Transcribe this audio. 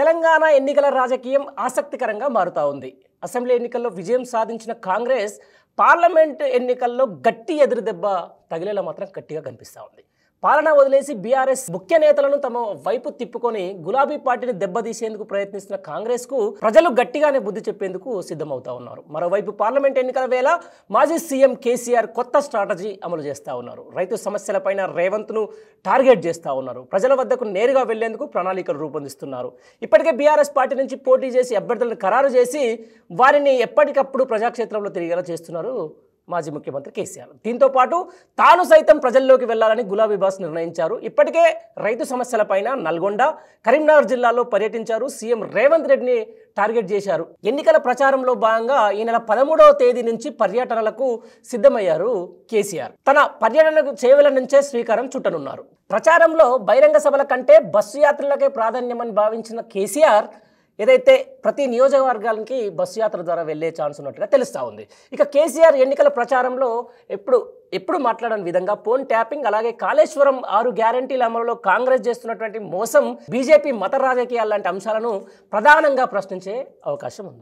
తెలంగాణ ఎన్నికల రాజకీయం ఆసక్తికరంగా మారుతా ఉంది. అసెంబ్లీ ఎన్నికల్లో విజయం సాధించిన కాంగ్రెస్ పార్లమెంట్ ఎన్నికల్లో గట్టి ఎదురుదెబ్బ తగిలేలా మాత్రం గట్టిగా కనిపిస్తూ ఉంది. పాలన వదిలేసి బీఆర్ఎస్ ముఖ్య నేతలను తమ వైపు తిప్పుకొని గులాబీ పార్టీని దెబ్బతీసేందుకు ప్రయత్నిస్తున్న కాంగ్రెస్కు ప్రజలు గట్టిగానే బుద్ధి చెప్పేందుకు సిద్ధమవుతా ఉన్నారు. మరోవైపు పార్లమెంట్ ఎన్నికల వేళ మాజీ సీఎం కేసీఆర్ కొత్త స్ట్రాటజీ అమలు చేస్తూ ఉన్నారు. రైతు సమస్యలపైన రేవంత్ను టార్గెట్ చేస్తూ ఉన్నారు. ప్రజల వద్దకు నేరుగా వెళ్లేందుకు ప్రణాళికలు రూపొందిస్తున్నారు. ఇప్పటికే బీఆర్ఎస్ పార్టీ నుంచి పోటీ చేసి అభ్యర్థులను ఖరారు చేసి వారిని ఎప్పటికప్పుడు ప్రజాక్షేత్రంలో తిరిగేలా చేస్తున్నారు మాజీ ముఖ్యమంత్రి కేసీఆర్. దీంతో పాటు తాను సైతం ప్రజల్లోకి వెళ్లాలని గులాబీ బాస్ నిర్ణయించారు. ఇప్పటికే రైతు సమస్యలపైన నల్గొండ, కరీంనగర్ జిల్లాలో పర్యటించారు. సీఎం రేవంత్ రెడ్డిని టార్గెట్ చేశారు. ఎన్నికల ప్రచారంలో భాగంగా ఈ నెల 13వ తేదీ నుంచి పర్యటనలకు సిద్ధమయ్యారు కేసీఆర్. తన పర్యటనకు చేవెళ్ల నుంచే శ్రీకారం చుట్టనున్నారు. ప్రచారంలో బహిరంగ సభల కంటే బస్సు యాత్రలకే ప్రాధాన్యమని భావించిన కేసీఆర్ ఏదైతే ప్రతి నియోజకవర్గానికి బస్సు యాత్ర ద్వారా వెళ్లే ఛాన్స్ ఉన్నట్టుగా తెలుస్తూ ఉంది. ఇక కేసీఆర్ ఎన్నికల ప్రచారంలో ఎప్పుడు మాట్లాడని విధంగా ఫోన్ ట్యాపింగ్, అలాగే కాళేశ్వరం 6 గ్యారంటీల అమలులో కాంగ్రెస్ చేస్తున్నటువంటి మోసం, బీజేపీ మత రాజకీయాలు లాంటి అంశాలను ప్రధానంగా ప్రశ్నించే అవకాశం ఉంది.